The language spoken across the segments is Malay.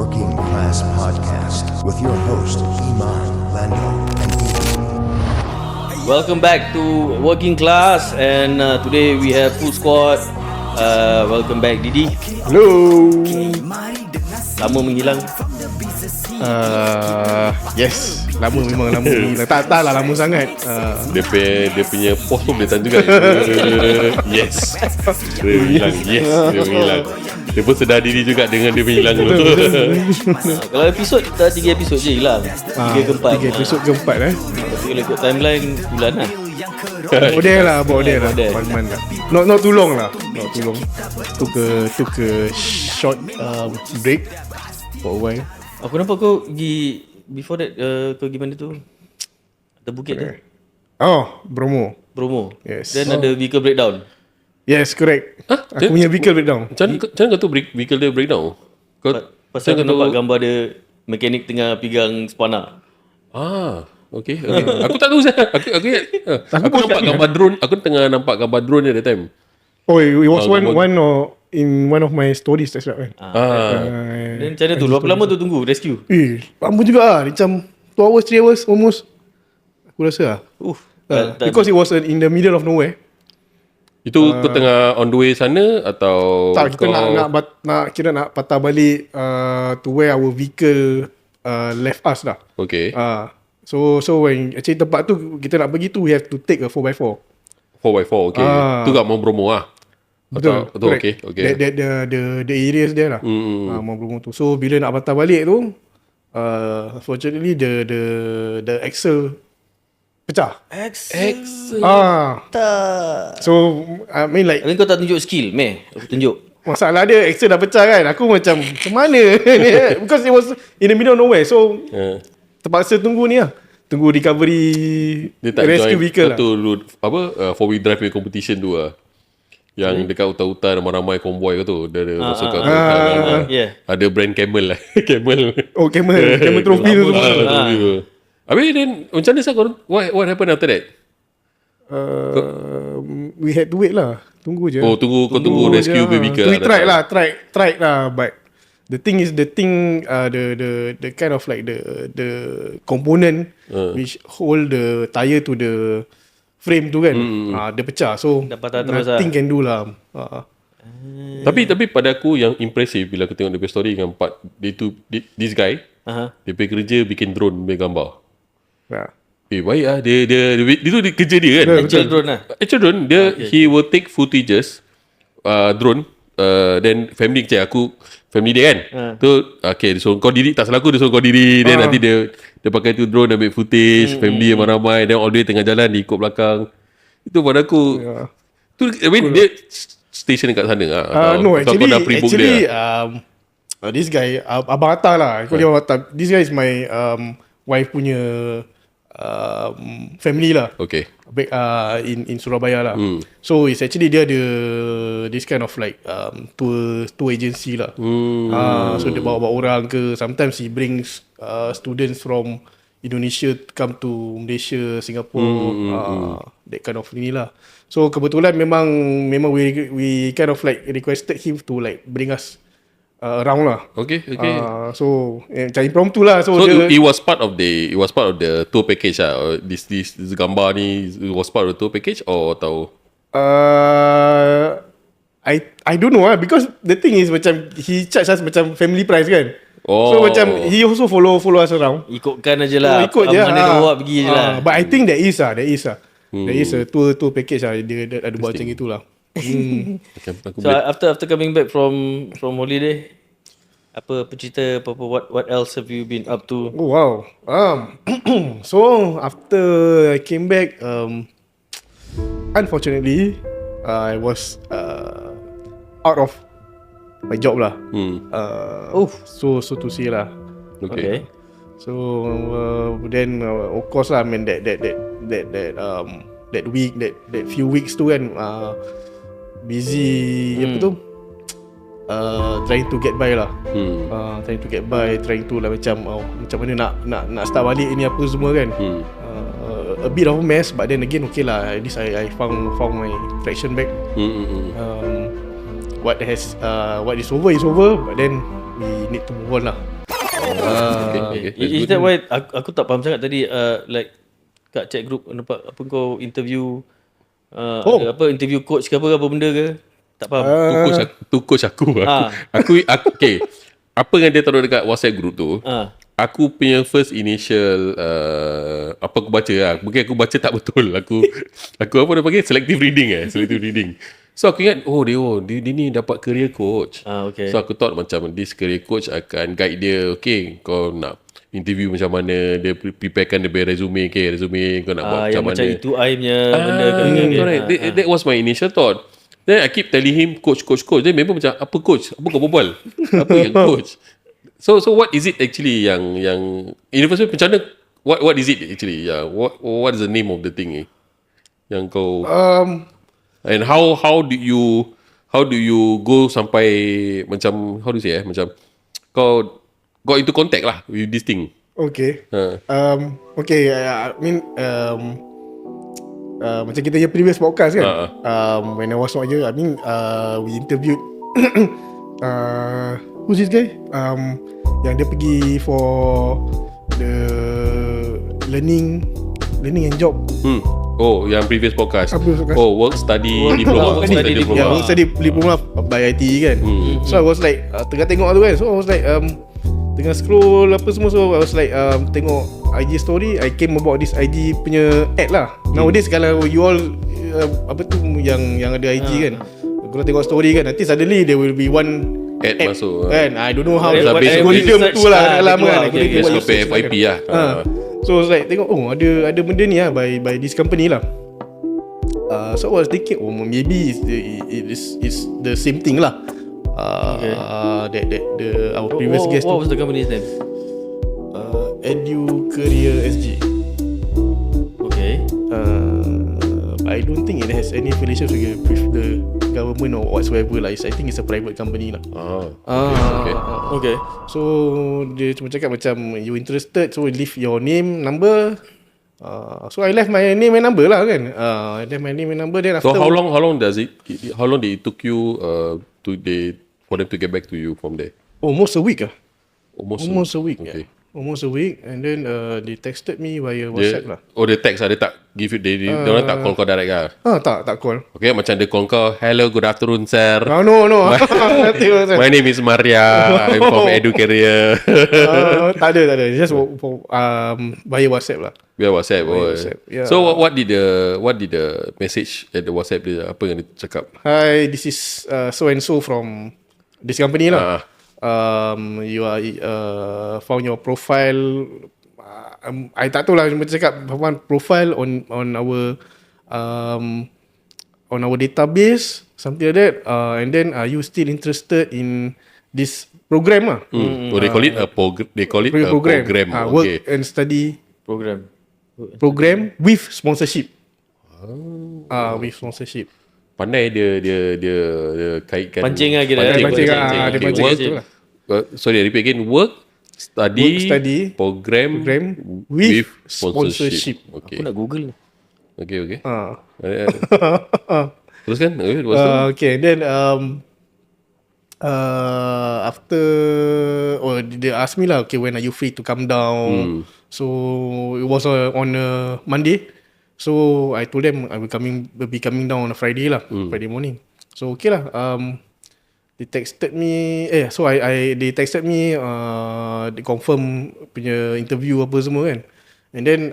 Working Class Podcast with your host, Iman, Lando, and Didi. Welcome back to Working Class, and today we have full squad. Welcome back, Didi. Hello. Lama menghilang. Yes, lama memang lama menghilang. Tak lah lama sangat. Dia punya post pun boleh tahan juga. Yes. Dia hilang. Yes, dia hilang. Dia pun sedar diri juga dengan dia hilang tu. Kalau episod kita 3 episod je hilang. 3 ke 4. 3 episod ke 4 Kalau ikut timeline bulan lah. Bodeh lah. One month lah. Not too long lah. Not too long. Took a short break for a while. Aku nampak kau pergi before that, kau pergi mana tu? Ada bukit tu. Oh, Bromo. Yes. Then ada vehicle breakdown. Yes, correct. Aku punya vehicle breakdown. Macam kau tu vehicle dia breakdown? Pasal aku nampak gambar dia mekanik tengah pegang spana. Okay. Aku tak tahu saya. Aku nampak gambar drone. Aku tengah nampak gambar drone dia that time. Oh, it was in one of my stories that's right. Then macam mana tu? Berapa lama tu tunggu rescue? Lama juga lah. Macam 2 hours, 3 hours almost. Aku rasa lah. Because it was in the middle of nowhere. Itu kau tengah on the way sana atau tak, kita nak patah balik to where our vehicle left us lah. Okay. So when actually tempat tu kita nak pergi tu, we have to take a 4x4. 4x4, okay. Tu kat Mount Bromo lah. Betul. Okay. The areas there lah. Mount Bromo tu. So bila nak patah balik tu, unfortunately the axle pecah. Axle. So I mean like, kau tak tunjuk skill, aku tunjuk. masalah dia axle dah pecah kan. Aku macam mana because it was in the middle of nowhere. So terpaksa tunggu ni lah. Tunggu recovery dia tak rescue join vehicle lah. road four-wheel drive punya competition tu lah. Yang dekat hutan-hutan ramai-ramai konvoy ke tu. Dia masuk kat hutan. Ada brand Camel lah. Camel. Oh, Camel trophy tu. Habis then macam mana kau, what happened after that? We had to wait lah. Tunggu je. Oh, tunggu rescue vehicle. We tried lah, but the kind of like the component which hold the tire to the frame tu kan, dia pecah. So nothing can do lah. Tapi pada aku yang impressive bila aku tengok dia punya story dengan part this guy, dia pergi kerja bikin drone punya gambar. Baik lah. Dia tu dia kerja dia kan. Actual drone he will take footages drone, then family family dia kan. Tu okay, dia suruh kau diri, tak salah aku, dia suruh kau diri, then nanti dia pakai tu drone ambil footage family yang ramai, then all the way tengah jalan dia ikut belakang. Itu pada aku tu, I mean, dia station dekat sana no, actually this guy Abang Atta lah. This guy is my wife punya family lah. Okay. In Surabaya lah. So it's actually dia ada this kind of like tour agency lah. So dia bawa orang ke, sometimes he brings students from Indonesia come to Malaysia, Singapore, that kind of ini lah. So kebetulan memang we kind of like requested him to like bring us around lah. Okay. So macam impromptu lah. So it was part of the tour package lah. This gambar ni was part of the tour package atau I don't know lah, because the thing is macam he charge us macam family price kan. So macam he also follow us around. Ikutkan aje lah. Ikut je. Mana dia bawa pergi je lah. But I think there is a tour package lah. Dia ada buat macam itulah. So after coming back from holiday, apa cerita, what else have you been up to? Oh wow. So after I came back, unfortunately I was out of my job lah. So to say lah. Okay. So then of course lah, I mean that week, that few weeks tu kan, busy trying to get by lah. Trying to lah macam mana nak start balik ini apa semua kan. A bit of a mess, but then again okay lah, at least I found my traction back. What is over, but then we need to move on lah. Okay. Is that why aku tak faham sangat tadi like kat chat group nampak apa kau interview interview coach ke apa benda ke? Tak faham. Tu coach aku. Aku okay. Apa yang dia taruh dekat WhatsApp group tu? Aku punya first initial apa aku baca lah. Mungkin aku baca tak betul. Aku apa dia panggil selective reading. So aku ingat dia ni dapat career coach. Okay. So aku thought macam this career coach akan guide dia, okay, kau nak interview macam mana, dia preparekan dia resume, kau nak buat macam mana. Macam itu I punya benda kan. Correct. That was my initial thought. Then I keep telling him coach. Then member macam apa coach? Apa kau berbual? Apa yang coach? So what is it actually yang in the first place, macam mana, what is it actually? Yeah, what is the name of the thing yang kau and how do you go sampai macam how do you say macam kau got into contact lah with this thing? Okay. Okay, I mean macam kita punya previous podcast kan. When I was not here, I mean we interviewed who's this guy? Yang dia pergi for the learning and job. Oh, yang previous podcast. Work study diploma. Work study diploma by IT kan. So I was like tengah tengok tu kan. So I was like tengah scroll apa semua. So I was like tengok IG story. I came about this IG punya ad lah. Nowadays kalau you all apa tu yang ada IG kan, kalau tengok story kan, nanti suddenly there will be one ad masuk kan. I don't know how algorithm tu lah dalam kan. FYP lah. So I was like tengok ada benda ni lah by this company lah. So I was thinking maybe it's the same thing lah. That our previous guest. What was the company's name? Edu Career SG. Okay. I don't think it has any affiliation with the government or whatsoever lah. I think it's a private company lah. Okay. So dia cuma cakap macam you interested, so leave your name, number. So I left my name and number lah kan. I left my name and number. Then after how long did it took you for them to get back to you from there? Almost a week. Almost a week. Okay. Yeah. Almost a week, and then they texted me via WhatsApp lah. Dia text lah, dia tak give you, dia orang tak call kau direct lah? Tak call. Okay, macam dia call kau, hello, good afternoon sir. No. My name is Maria, I'm from Edu Career. Tak ada. Just via WhatsApp lah. Via WhatsApp. Yeah. So what did the message at the WhatsApp dia, apa yang dia cakap? Hi, this is so and so from this company lah. You are found your profile. I tak tahu lah, cuma cakap found profile on our database, something like that. And then are you still interested in this program lah? They call it a program. Work and study program with sponsorship. With sponsorship. Pandai dia kaitkan pancing lah kira. Dia pancing lah. Sorry, repeat again. Work study program with sponsorship. Okay. Aku nak Google. Okay. Teruskan. Okay, then after they asked me lah, okay, when are you free to come down? So it was on a Monday. So I told them I will be coming down on a Friday lah, Friday morning. So okay lah. They texted me. They texted me. They confirm punya interview apa semua kan. And then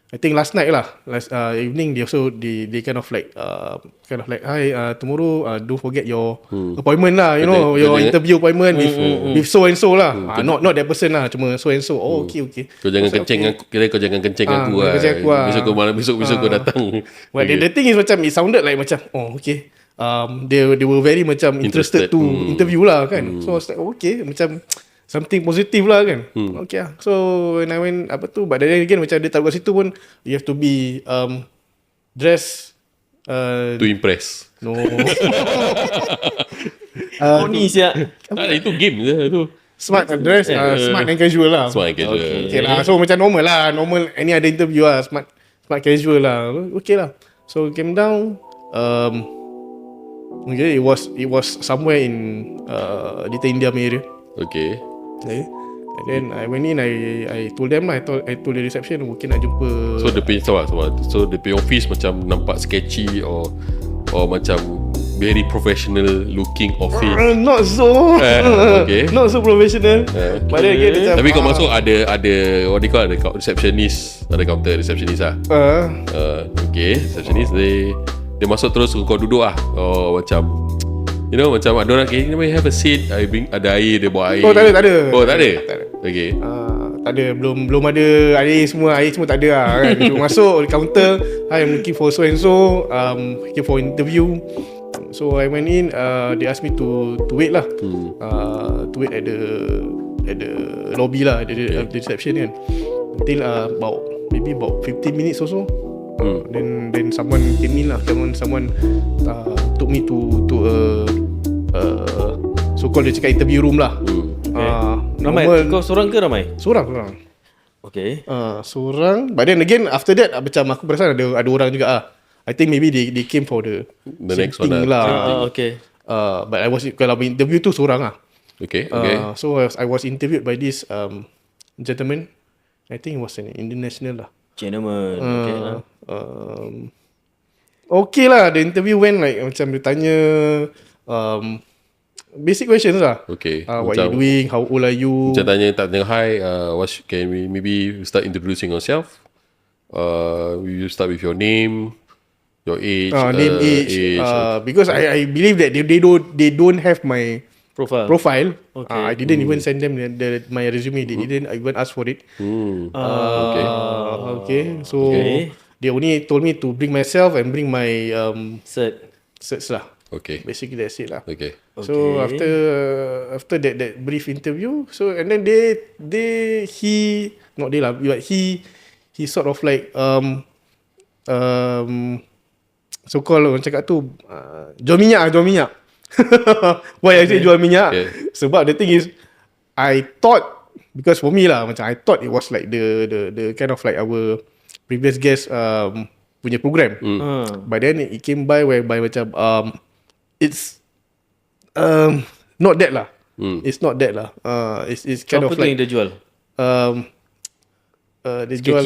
I think last night lah, last evening they kind of like hi, tomorrow don't forget your appointment lah, your interview appointment with so and so lah. Not that person lah, cuma so and so. Okay. Kau jangan kencing aku, kau jangan kencing aku lah. Besok kau datang. But the thing is macam it sounded like macam okay. They were very macam interested to interview lah kan. So I was like okay, macam something positive lah kan. Okay lah. So when I went but then again macam dia taruh kat situ pun you have to be dress to impress. No. Ni siap. Itu game je tu. Smart dress, smart and casual lah. Smart and casual. Okay lah. So macam normal lah, any other interview lah, smart casual lah. Okay lah. So came down. Okay, it was somewhere in Little India area. Okay. Okay. And then I went in, I told them lah, I told the reception mungkin nak jumpa. So dia punya so dia punya office macam nampak sketchy or macam very professional looking office. Not so. Okay. Not so professional. But then again macam, tapi kau masuk ada what do you call, ada receptionist, ada counter receptionist lah. Okay, receptionist dia masuk terus kau duduk lah. Oh macam you know macam ada orang can you have a seat, ada air, dia bawa air. Oh tak ada. Oh tak ada. Okay. Tak ada, belum ada air semua tak ada lah kan. Dia masuk counter, hi, I'm looking for so and so, looking for interview. So I went in, they asked me to wait lah. To wait at the lobby lah, at the reception kan. Until maybe about 15 minutes or so. Then someone came in lah. Someone took me to a so-called dia cakap interview room lah. Ramai? Kau seorang ke ramai? Seorang. Okay. Seorang. But then again after that macam aku perasan ada orang juga ah. I think maybe they came for the next one lah. Okay. But kalau interview tu seorang lah. Okay. So I was interviewed by this gentleman. I think it was an international lah. Gentleman. Okay lah. Okay lah, the interview went like macam dia tanya basic questions lah. Okay. What you doing? How old are you? Macam tanya hi, can we maybe start introducing yourself? You start with your name, your age, name, age. Because I believe that they don't have my profile. Okay. I didn't even send them my resume. They didn't even ask for it. Okay. So they only told me to bring myself and bring my certs lah. Okay. Basically that's it lah. Okay. So after that brief interview, so and then he sort of like so called orang cakap tu jual minyak. Why I say jual minyak? Sebab the thing is I thought, because for me lah, macam I thought it was like the kind of like our previous guest punya program. But then it came by whereby macam it's not that lah. It's not that lah. It's kind Apa of tu like yang dia jual? dia jual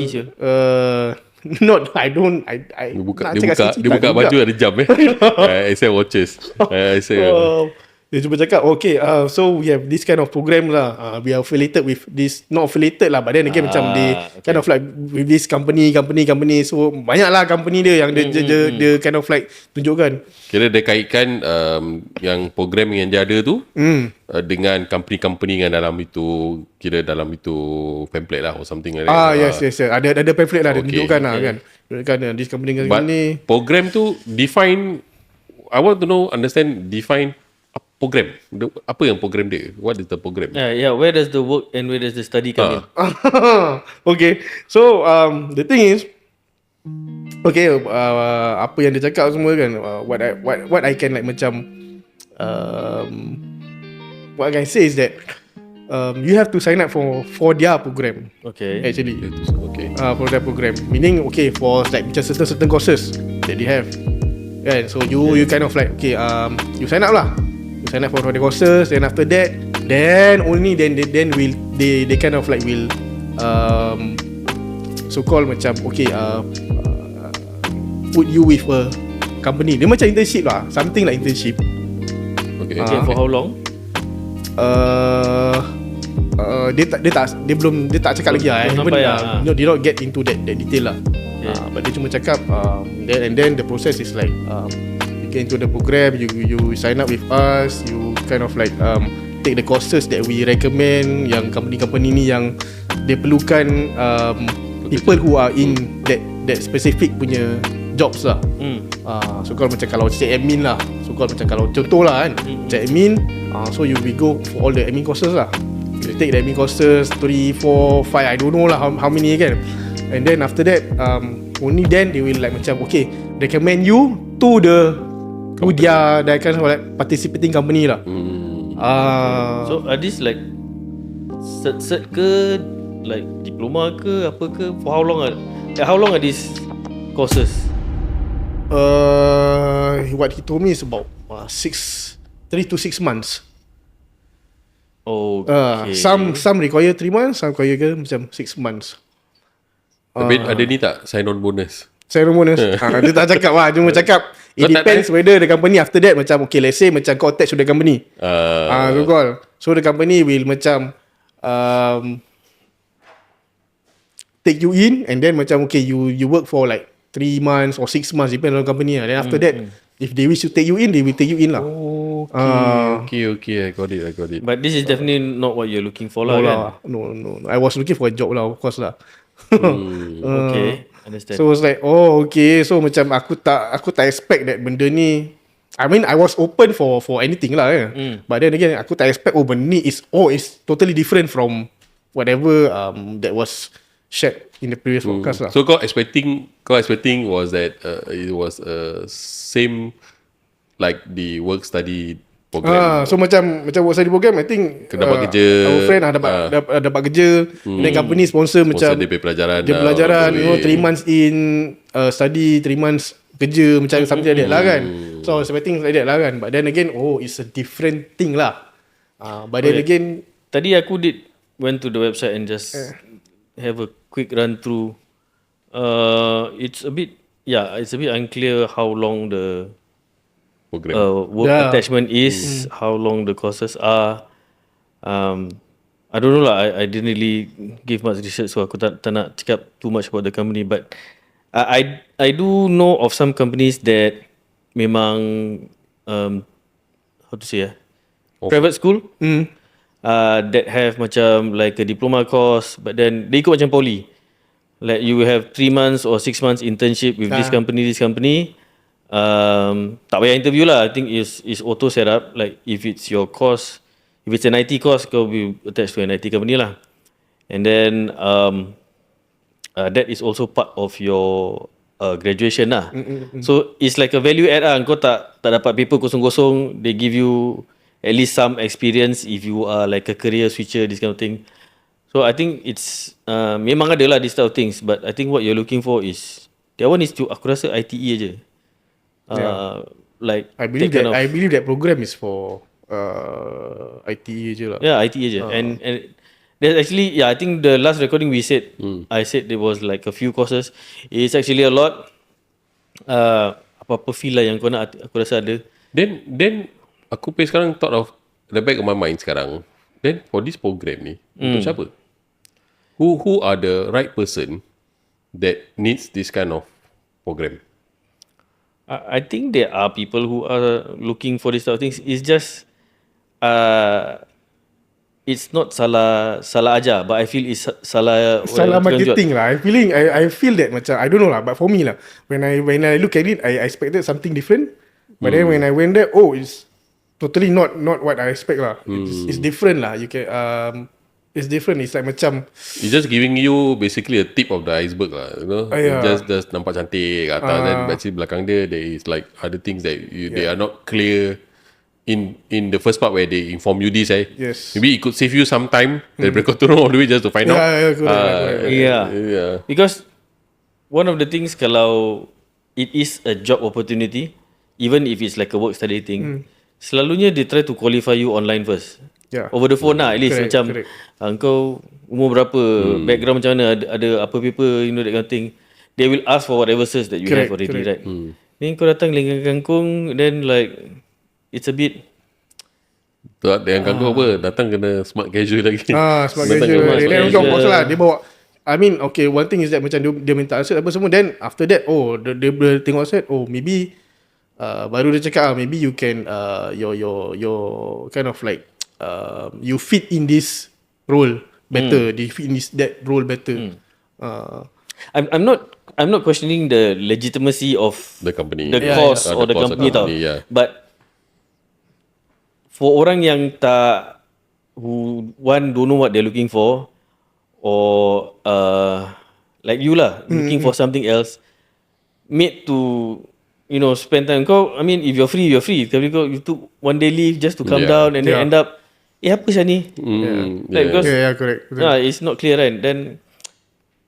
not I don't I Dia buka nak baju ada jam I sell watches. I sell dia cuba cakap okay, so we have this kind of program lah, we are affiliated with this, not affiliated lah, but then again macam they kind of like with this company, so banyak lah company dia yang dia kind of like tunjukkan. Kira dia kaitkan yang program yang dia ada tu dengan company yang dalam itu, kira dalam itu pamphlet lah or something like that. Yes. Ada pamphlet lah, dia tunjukkan lah kan. Tunjukkan this company But ni. program tu define, I want to define program. Apa yang program dia? What is the program? Yeah, where does the work and where does the study come in? Okay. So the thing is, okay, apa yang dia cakap semua kan, what I can like macam what I can say is that you have to sign up for their program. Okay. Actually. Okay. For their program. Meaning okay, for like macam certain courses that they have. Kan? So you kind of like okay, you sign up lah. You sign up for the courses, then after that, then will they kind of like will so called macam okay, put you with a company. Dia macam internship lah, something like internship. Okay. For how long? Dia tak cakap lagi lah. They don't get into that detail lah. But dia cuma cakap then the process is like you get into the program, you sign up with us, you kind of like take the courses that we recommend, yang company ni yang dia perlukan people who are in that specific punya jobs lah. So kalau macam kalau cek admin lah, so kalau macam kalau contoh lah kan, cek admin, so you will go for all the admin courses lah. You take the admin courses 3, 4, 5, I don't know lah how many kan. And then after that only then they will like macam okay, recommend you to their kind of like participating company lah. So are these like cert ke, like diploma ke, apa ke? For how long are these courses? What he told me is about 3 to 6 months. Okay. Some require 3 months, some require macam 6 months. Tapi ada ni tak sign on bonus? Sign on bonus. Dia tak cakap lah, cuma cakap it Kau tak depends whether the company after that macam okay, let's say macam kau attach to the company. So the company will macam take you in, and then macam okay, you work for like 3 months or 6 months, depends on the company lah. Then after that, if they wish to take you in, they will take you in lah. Okay, I got it. But this is definitely not what you're looking for lah, kan? No. I was looking for a job lah, of course lah. Okay, understand. So it's like, oh okay, so macam aku tak expect that benda ni. I mean, I was open for anything lah, but then again, aku tak expect benda ni is totally different from whatever that was shared in the previous podcast lah. So kau expecting was that it was same like the work study program. So macam work study program, I think Kena dapat kerja. our friend dapat kerja, then company sponsor macam dia punya pelajaran. Dia pelajaran, 3 months in study, 3 months kerja, macam something like that lah kan. So I was expecting like that lah kan. But then again, it's a different thing lah. But then again, tadi aku went to the website and just have a quick run through. It's a bit unclear how long the Program. work attachment is, how long the courses are. I don't know lah. I didn't really give much research, so aku tak nak cakap too much about the company. But I do know of some companies that memang how to say private school that have macam like a diploma course, but then they ikut macam poly. Like you have 3 months or 6 months internship with this company. Tak payah interview lah. I think is auto set up. Like if it's your course, if it's an IT course, kau be attached to an IT company lah. And then that is also part of your graduation lah. So it's like a value add lah. Kau tak dapat paper kosong-kosong. They give you at least some experience if you are like a career switcher, this kind of thing. So I think it's memang ada lah this type of things, but I think what you're looking for is that one is to, aku rasa ITE aje. Like I believe that program is for ITE je lah. Yeah, ITE je. And there's actually, I think the last recording we said, I said there was like a few courses. It's actually a lot. Apa-apa feel lah yang kau nak, aku rasa ada. Then aku sekarang thought of the back of my mind sekarang. Then for this program ni, untuk siapa? Who are the right person that needs this kind of program? I think there are people who are looking for these type of things. It's just it's not salah ajar, but I feel it's salah marketing lah. I feel that macam, I don't know lah, but for me lah, when I look at it, I expected something different, but then when I went there, it's totally not what I expect lah. It's different lah. You can it's different. It's like macam it's just giving you basically a tip of the iceberg lah, you know. Just nampak cantik kat atas, then actually belakang dia there is like other things that they are not clear in the first part where they inform you this. Yes. Maybe it could save you some time daripada kau turun all the way just to find out. Yeah. Because one of the things, kalau it is a job opportunity, even if it's like a work study thing, selalunya they try to qualify you online first. Over the phone lah, at least. Macam kau umur berapa, background macam mana, ada apa paper, you know, that kind of thing. They will ask for whatever search that you have already, right? Then kau datang lengkang kangkung, then like it's a bit tak ada yang kangkung apa, datang kena smart casual lagi. Smart casual. Then of course lah, dia bawa, I mean, okay, one thing is that macam dia minta accept apa semua, then after that, dia tengok accept, maybe baru dia cakap, maybe you can your kind of like you fit in this role better, they fit in that role better. I'm not questioning the legitimacy of the company, the course or the company tau. But for orang yang who don't know what they're looking for, or like you lah, looking for something else, made to, you know, spend time. I mean, if you're free, you're free. Tapi kau, you took one day leave just to come down and then end up, apa sah ni? Because correct. It's not clear, right? Then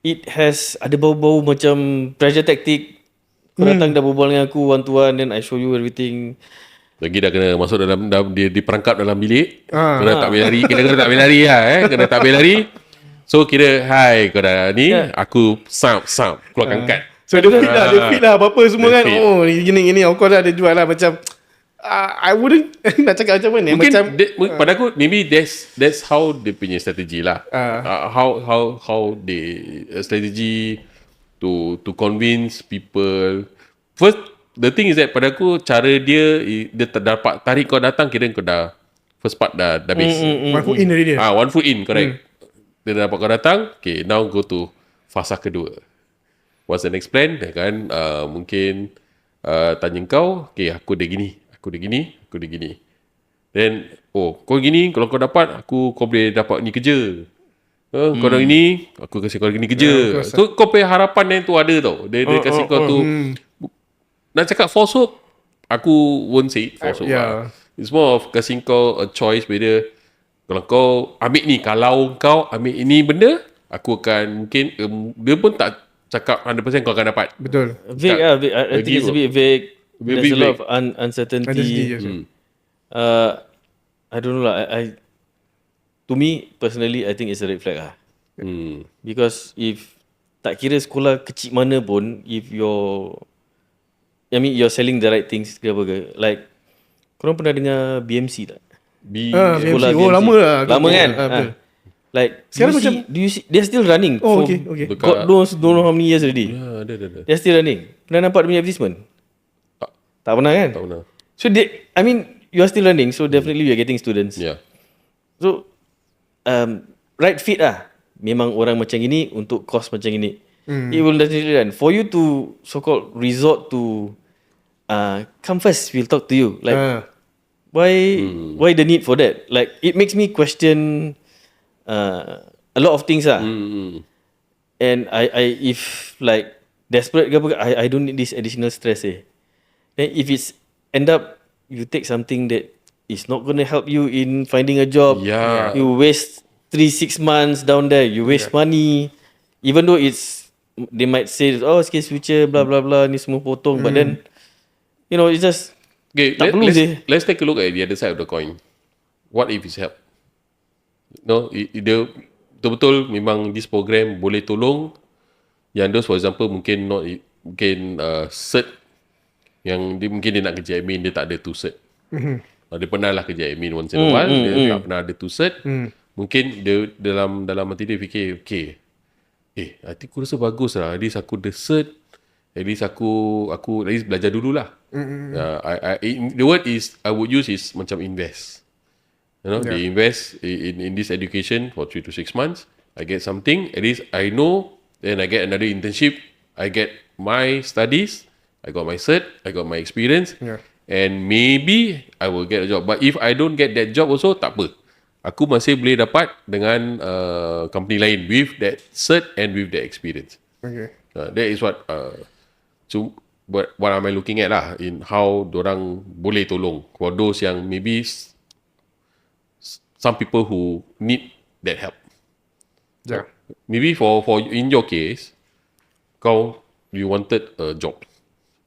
it has ada bau-bau macam pressure tactic. Kau datang dah berbual dengan aku one to one, then I show you everything. Lagi dah kena masuk dalam dia diperangkap dalam bilik. Kena tak boleh lari. Kena tak boleh lari lah Kena tak boleh lari. So kira kau dah ni, aku keluarkan kad. So dia fit lah apa-apa semua Dia kan. fit. Oh gini of course lah dia jual lah macam I wouldn't nak cakap macam mana. Mungkin Macam pada aku maybe that's how dia punya strategi lah. How they strategy to convince people. First, the thing is that pada aku cara dia dapat tarik kau datang, kira kau dah first part dah habis. one foot in already. One foot in, correct. Dia dah dapat kau datang. Okay, now go to fasa kedua. What's the next plan? Kan mungkin tanya kau, okay, aku dah gini. Then, kau gini, kalau kau dapat, kau boleh dapat ni kerja. Kau dah gini, aku kasih kau gini kerja. So, kau punya harapan yang tu ada tau. Dia kasih kau tu. Nak cakap false hope, aku won't say it false hope lah. It's more of kasih kau a choice whether kalau kau ambil ni, kalau kau ambil ini benda, aku akan mungkin, dia pun tak cakap 100% kau akan dapat. Betul. Vague lah. I think it's a bit vague. There's a lot of uncertainty. I don't know lah. To me personally, I think it's a red flag lah. Because if tak kira sekolah kecil mana pun, if you're selling the right things ke apa ke. Like korang pernah dengar BMC tak? Sekolah BMC. lama lah. Lama kan? Like sekarang do you see they're still running. Okay. God knows don't know how many years already. Ada. They're still running. Pernah nampak dia punya advertisement? Tak pernah kan? Tak pernah. So you are still running, so definitely you are getting students. Yeah. So right fit lah. Memang orang macam gini untuk course macam gini. It will definitely run. For you to so-called resort to come first, we'll talk to you. Like why the need for that? Like it makes me question a lot of things lah. And I if like desperate ke apa, I don't need this additional stress Then if it's end up you take something that is not going to help you in finding a job, you waste 3-6 months down there, you waste money, even though they might say skills future blah blah blah ni semua potong, but then it's just tak perlu let's take a look at the other side of the coin. What if it's help? No, dia betul-betul memang this program boleh tolong yang those for example mungkin cert yang mungkin dia nak kerja admin, dia tak ada tu cert. Dia pernah lah kerja admin once in a while, dia tak pernah ada tu cert. Mungkin dia dalam hati dia fikir, okay, I think aku rasa bagus lah, at least aku ada cert, at least aku at least belajar dululah. The word is I would use is macam invest. They invest in this education for 3 to 6 months. I get something, at least I know, then I get another internship, I get my studies, I got my cert, I got my experience, and maybe I will get a job. But if I don't get that job also, tak apa. Aku masih boleh dapat dengan company lain with that cert and with that experience. Okay. That is what am I looking at lah, in how dorang boleh tolong for those yang maybe some people who need that help. Maybe for in your case, you wanted a job.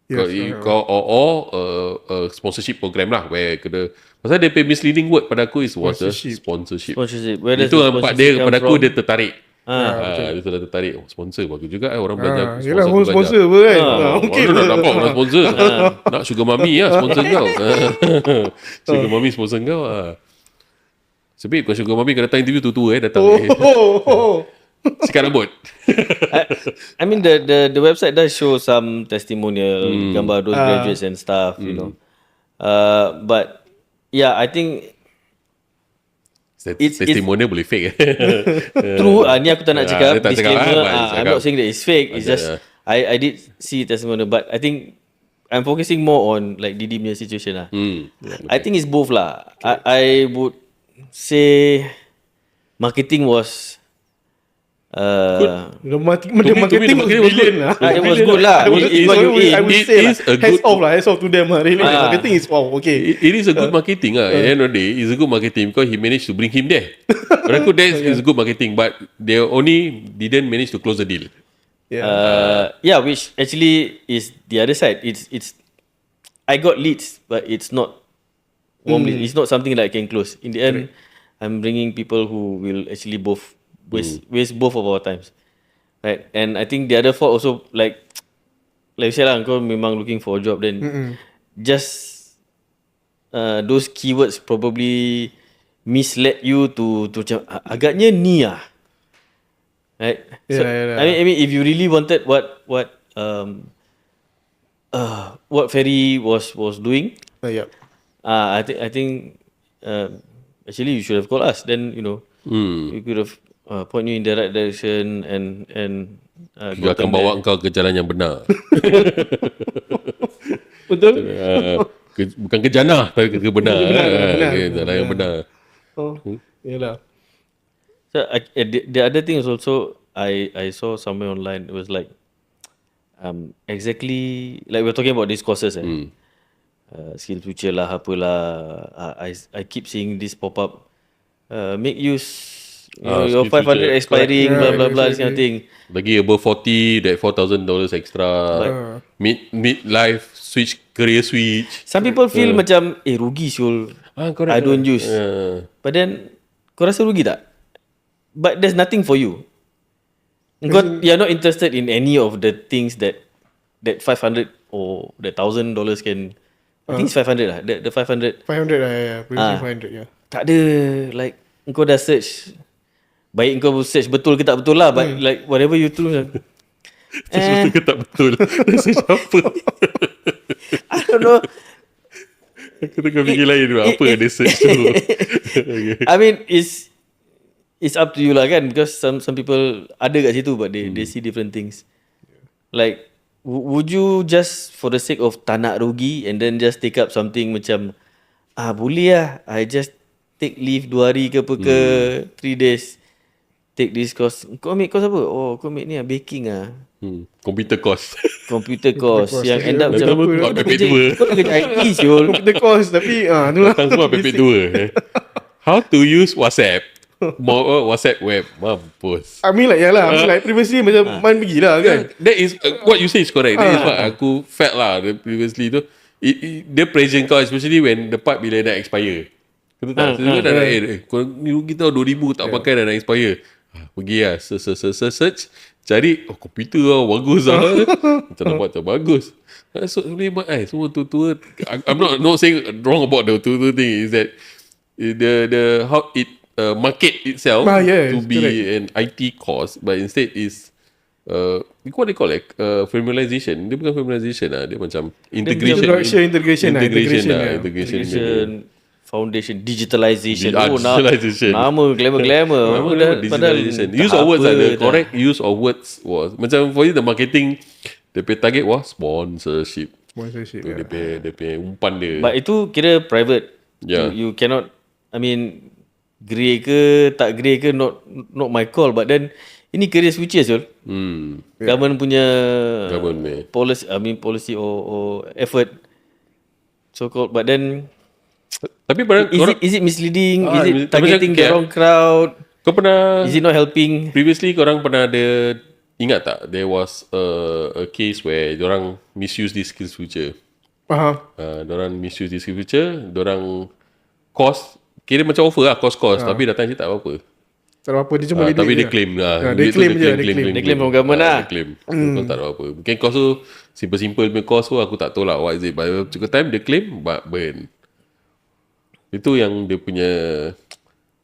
Or a sponsorship program lah, where pasal dia pay misleading word pada aku was a sponsorship. Itu nampak dia pada aku dia tertarik. Dia sudah tertarik. Sponsor bagus juga orang belajar. Yelah, sponsor apa kan. Okay, nak dapat orang sponsor. Nak sugar mommy lah sponsor kau. Sugar mommy sponsor kau. Sebab kalau sugar mommy kau datang interview tu datang. Sikat rambut. I mean the website does show some testimonial, gambar those graduates and stuff, but yeah, I think testimonial boleh fake. True. Ni aku tak nak cakap tak cakap, disclaimer. I'm not saying that it's fake. It's just I did see testimonial, but I think I'm focusing more on like Didi punya situation lah. I think it's both lah. I would say marketing was the marketing was brilliant lah. It was good lah. I would say hands off to them lah. Really, marketing is wow. Okay, it is a good marketing lah. At the end of the day, it's a good marketing because he managed to bring him there. Menurut aku that is good marketing, but they only didn't manage to close the deal. Which actually is the other side. It's I got leads, but it's not It's not something that I can close. In the end, I'm bringing people who will actually waste both of our times, right? And I think the other fault also like you said lah, kau memang looking for a job, then just those keywords probably misled you to macam agaknya ni lah, right? So Yeah. I mean if you really wanted what Ferry was doing, Yep. I think actually you should have called us. Then we could have point you in the right direction and Dia akan bawa kau ke jalan yang benar. Betul? Bukan ke jannah, tapi ke benar. Benar. Jalan yang benar. Oh, yalah. So the other thing is also I saw somewhere online, it was like exactly like we're talking about these courses skill future lah apalah, I keep seeing this pop up, make use your Skill 500 future. expiring, Correct. blah blah blah, this Exactly. kind of thing. Lagi above 40, that $4,000 extra. Mid-life switch, career switch. Some people feel macam rugi siul, Correct. I don't use. But then kau rasa rugi tak? But there's nothing for you. You're not interested in any of the things that 500 or the $1,000 can. I think it's 500 lah. The 500 500 lah, yeah. Previously 500, yeah. tak ada, like kau dah search, baik kau search betul ke tak betul lah, but like whatever you do Betul ke tak betul? Rasa siapa? I don't know. Aku tengah fikir lain tu. Apa yang dia search tu? Okay. I mean it's up to you lah kan, because some people ada kat situ but they see different things. Like would you just for the sake of tak nak rugi and then just take up something macam boleh lah, I just take leave 2 hari ke apa ke 3 days, take this course. Kau ambil course apa? Oh kau ambil ni baking Computer course. computer course yang end up Macam macam apa? kau Pepek kerja, dua. kau kerja IT siul. Computer course tapi tu lah. Datang semua pepek 2. How to use WhatsApp. WhatsApp web. Mampus. I mean like previously macam Man pergi lah kan. That is what you say is correct. That is what aku felt lah previously tu. Dia pressure kau, especially when the part bila dah expire. Betul tak? Kau dah kau ni rugi tau 2,000 tak pakai dah nak expire. Pergi lah search cari komputer lah bagus lah. Macam nak buat tu bagus. So boleh buat semua tua-tua. I'm not saying wrong about the tua-tua thing, is that the how it market itself to be correct. an IT course, but instead is what they call formalization. Dia bukan formalization lah, dia macam integration. Integration, foundation, digitalization. Digitalization. Nama glamour. Digitalization. Use of words the correct use of words was macam for you the marketing, the target was sponsorship. Tu dia punya umpan dia. But itu kira private. Yeah. You cannot, I mean, grey ke tak grey ke not my call, but then ini career switches government punya policy or effort so called, but then tapi pada is it misleading, is it tapi targeting macam the wrong crowd, kau pernah is it not helping? previously korang pernah ada ingat tak there was a case where diorang misuse this skills future. Diorang misuse this skills future, diorang cost kira macam offer lah cost tapi datang je tak apa-apa. Tak ada apa, dia cuma Tapi dia claim lah. Dia claim je. Dia claim from government lah. Dia claim. Kau tak ada apa. Mungkin cost tu simple punya cost tu aku tak tahu lah what is it. But cukup time dia claim but burn. Itu yang dia punya,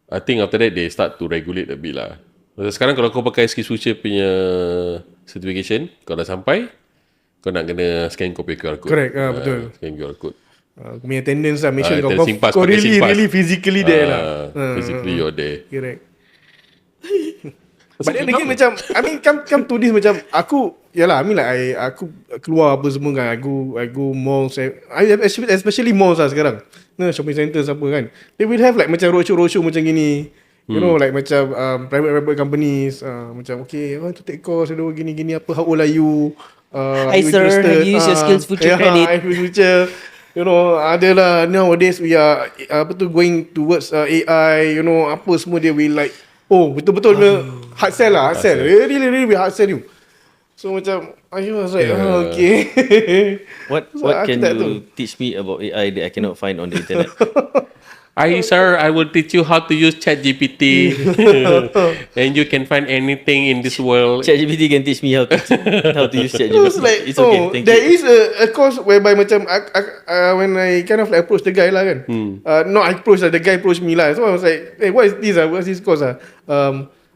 I think after that they start to regulate a bit lah. Sekarang kalau kau pakai SkillsFuture punya certification, kau dah sampai, kau nak kena scan copy QR code. Correct, betul. Scan QR code. Punya attendance lah, make sure SingPass, kau pakai SingPass. really physically there lah. Physically you're there. Correct. But then again macam I mean come to this macam aku yalah I mean like aku keluar apa semua kan, I go malls, especially malls lah sekarang, shopping centres apa kan, they will have like macam roadshow macam gini, you know, like macam private companies macam okay, I want to take course gini apa, how old are you, Hi sir, have you used your SkillsFuture credit? SkillsFuture, you know, ada lah nowadays we are going towards AI, you know, apa semua dia will like betul-betul hard sell lah, really hard sell you. So macam I was like, okay. What So, what aku can tak you teach me about AI that I cannot find on the internet? Sir, I will teach you how to use ChatGPT. And you can find anything in this world. ChatGPT can teach me how to use I was ChatGPT. like, It's okay, thank there you. is a course whereby macam when I kind of like approach the guy lah kan. Not I approach lah, the guy approach me lah. So I was like, hey, what is this ah? What's this course ah?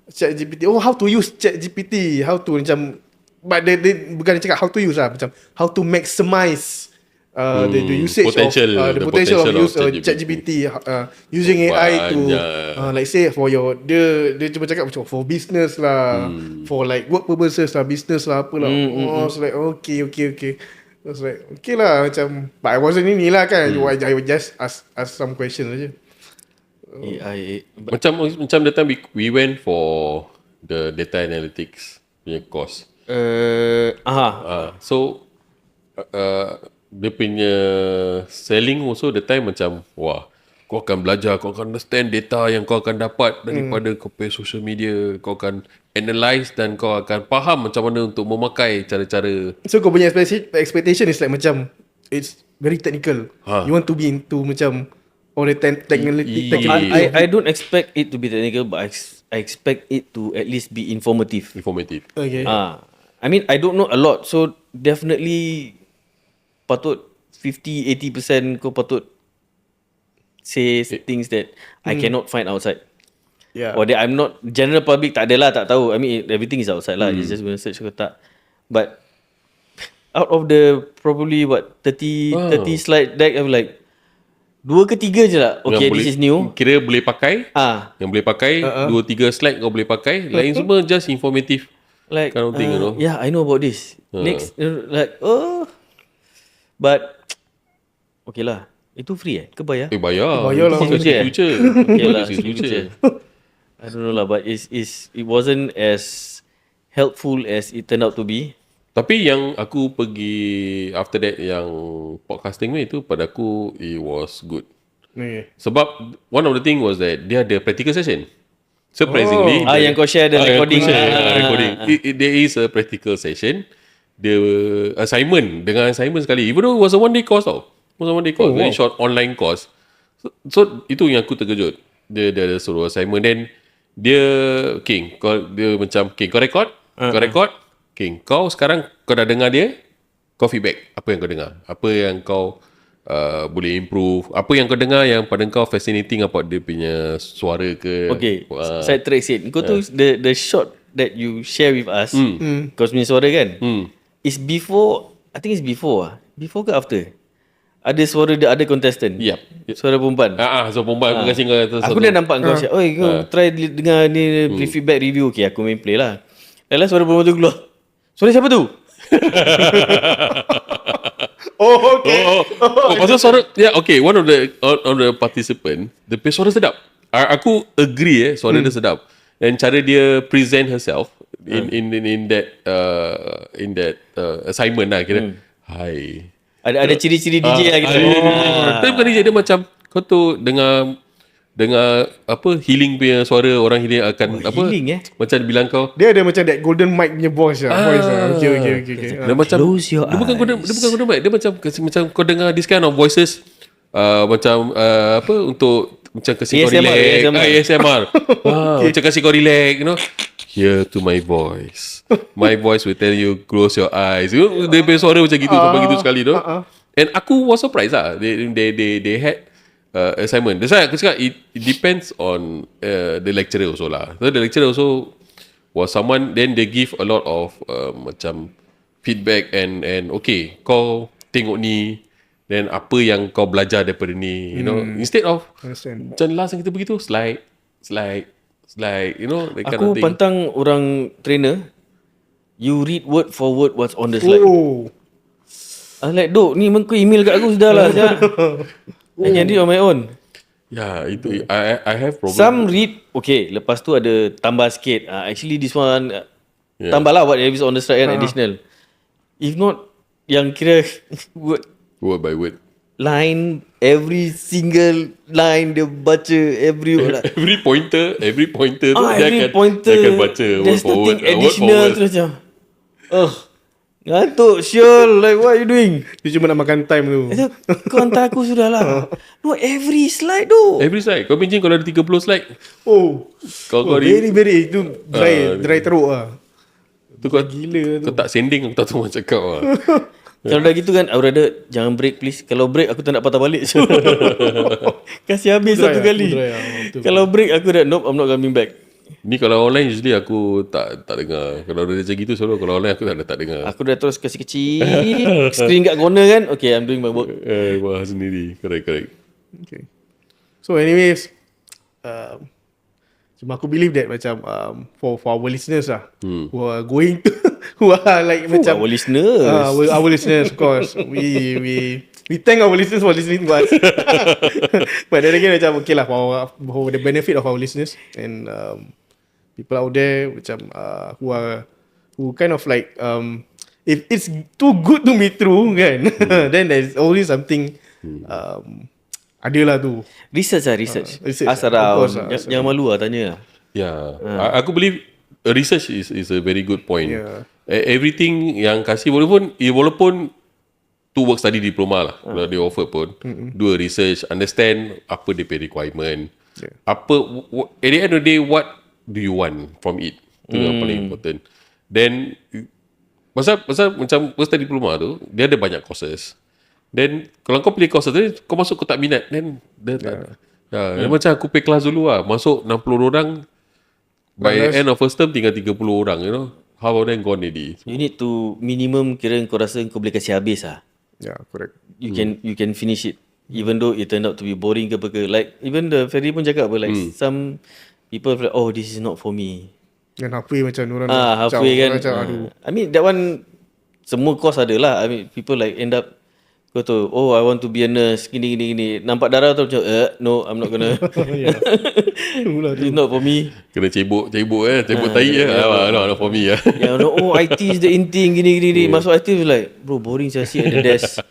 ChatGPT. Oh, how to use ChatGPT? How to macam, but they bukan cakap how to use lah, macam how to maximize the usage Potential, of the potential of use ChatGPT, using AI to like say for your dia cuma cakap macam for business lah, for like work purposes lah, business lah, apa lah. I was like okay. I was like okay lah macam, but I wasn't ini lah kan. I just ask some questions aja. AI. Macam that time we went for the data analytics punya course. So dia punya selling also the time macam, wah, kau akan belajar, kau akan understand data yang kau akan dapat daripada kau punya social media, kau akan analyse dan kau akan faham macam mana untuk memakai cara-cara. So kau punya expectation is like macam it's very technical. You want to be into macam all the technical. I don't expect it to be technical, but I expect it to at least be informative. Okay. I mean, I don't know a lot, so definitely patut 50-80% kau patut say things that I cannot find outside. Yeah. Or that I'm not, general public tak ada lah, tak tahu. I mean, everything is outside lah. It's just gonna search ke tak. But out of the probably 30 slide deck, I'm like 2 ke 3 je lah. Okay, this is new. Kira boleh pakai. Yang boleh pakai 2-3 slide kau boleh pakai. Lain semua just informative. Like kind of thing, you know. Yeah, I know about this. Next, like but okay lah. Itu free ke bayar? Bayar lah. Future. Okay lah, future. I don't know lah, but it wasn't as helpful as it turned out to be. Tapi yang aku pergi after that, yang podcasting ni, itu pada aku it was good. Okay. Sebab one of the thing was that dia ada practical session. Surprisingly, yang kau share the recording. Recording. There is a practical session. The assignment sekali. Even though it was a one day course tau. Very short online course. So itu yang aku terkejut. Dia ada suruh assignment, then dia macam kau record. Kau sekarang kau dah dengar dia, kau feedback apa yang kau dengar, apa yang kau boleh improve, apa yang kau dengar yang pada kau fascinating about dia punya suara ke. Okay, saya track sikit. Kau tu the shot that you share with us, kau punya suara kan, is before, I think it's before ke after ada suara the other contestant. Yep. Suara perempuan. Suara perempuan. Aku kasi kau aku dah nampak kau share. Oi, kau try dengar ni feedback review. Okay, aku main play lah. Lepas suara perempuan tu keluar. Suara siapa tu? Pasal suara, okay, one of the participant, the suara sedap. Aku agree suara dia sedap. And cara dia present herself in that assignment lah kira. Hai. Ada ciri-ciri DJ lah gitu. Tapi bukan DJ, dia macam kau tu dengar apa healing punya suara orang healing akan apa healing macam bilang kau dia ada macam that golden mic punya voice lah. Okay. Dia macam close your dia bukan golden mic, dia macam kau dengar this kind of voices macam apa untuk macam kasi kau relax. ASMR. Macam kasi kau relax, you know. Here to my voice. My voice will tell you close your eyes. You know, dia punya suara macam gitu sampai gitu sekali tu. And aku was surprised lah. They had assignment. That's why aku cakap it depends on the lecturer also lah. So the lecturer also was someone, then they give a lot of macam feedback and okay, kau tengok ni, then apa yang kau belajar daripada ni, you know, instead of macam last yang kita pergi tu slide, you know, that kind of aku thing. pantang orang trainer, you read word for word what's on the slide. I like, dok, ni kau email kat aku sudah lah. I can read on my own. Yeah, itu I have problem. Some read, okay, lepas tu ada tambah sikit. Actually this one, tambah lah what is on the slide and additional. If not, yang kira word by word. Line, every single line dia baca, every pointer tu dia every akan pointer dia akan baca there's word forward, nothing additional terus macam Ngantuk Syul. Like what you doing? Dia cuma nak makan time tu. Kau hantar aku sudah lah. No, every slide tu. Every slide. Kau imagine kalau ada 30 slide. Oh, Kau very itu dry teruk lah. tu kau Gila tu. Kau tak sending, aku tak tahu macam cakap lah. Kalau dah gitu kan, I would rather jangan break please. Kalau break aku tak nak patah balik. Kasih habis satu kali. Kalau break aku dah nope, I'm not coming back. Ni kalau online usually aku tak dengar. Kalau dia macam gitu selalu, kalau online aku tak dengar. Aku dah terus kasih kecil screen kat corner kan. Okay, I'm doing my work. Wah sendiri. Correct. Okay. So anyways, cuma aku believe that macam for our listeners lah, who are going to, who are like macam Our listeners. our listeners, of course, we thank our listeners for listening to us. But then again macam okay lah, for the benefit of our listeners and people out there macam who kind of like if it's too good to be true kan, then there's always something adalah tu. Research. research, Ask around. of course, Jangan malu lah tanya lah. Yeah. Aku believe research is a very good point. Yeah. Everything yang kasih walaupun tu work study diploma lah, kalau dia offer pun, do a research, understand apa dia punya requirement. Yeah. Apa at the end of the day, what do you want from it? Itu yang paling important. Then pasal macam work study diploma tu, dia ada banyak courses. Then kalau kau pilih course tu, kau masuk kau tak minat, then dia tak. Macam aku pay kelas dulu lah, masuk 60 orang, by end of first term tinggal 30 orang, you know. How about then gone already? You need to minimum kira kau rasa kau boleh kasih habis lah. Yeah, correct. You can finish it. Even though it turned out to be boring ke apa ke. Like even the Ferry pun cakap apa, like some people feel like, oh this is not for me. Dan halfway macam orang halfway kan. macam aduh. I mean that one semua course ada lah. I mean people like end up kau tu, oh I want to be a nurse, gini. Nampak darah tu macam, no I'm not gonna. It's not for me. Kena cebok tai not for me lah. Yeah, no, oh IT is the in thing, gini. Masuk IT was like, bro boring saya sit at the desk.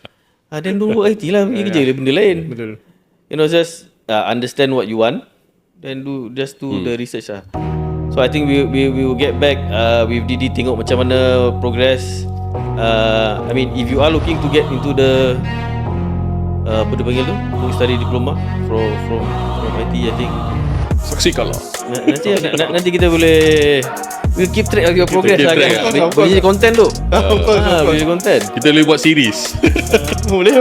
Then don't work IT lah, pergi kerja benda lain. Betul. You know, just understand what you want, then do the research lah. So I think we will get back with Didi, tengok macam mana progress. I mean if you are looking to get into the apa dia panggil tu, work study diploma from IT, I think Saksikanlah. nanti kita boleh we'll keep track of your progress lah kan. Boleh jadi content tu. Boleh jadi content. Kita boleh buat series. boleh.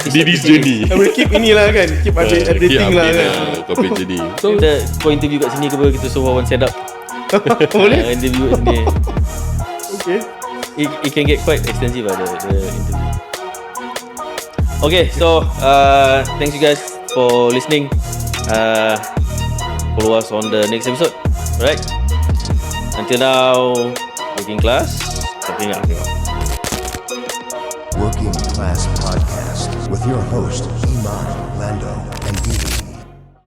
Didi's journey. I will keep inilah kan, keep updating lah kan. Kau jadi. So kau interview kat sini ke apa, kita suruh one set up. Boleh. Interview kat sini. Okay. It can get quite extensive lah, the interview. Okay, so thanks you guys for listening. Follow us on the next episode. Alright. Until now, working class, talking out. Working Class Podcast with your host, Iman, Lando, and Didi.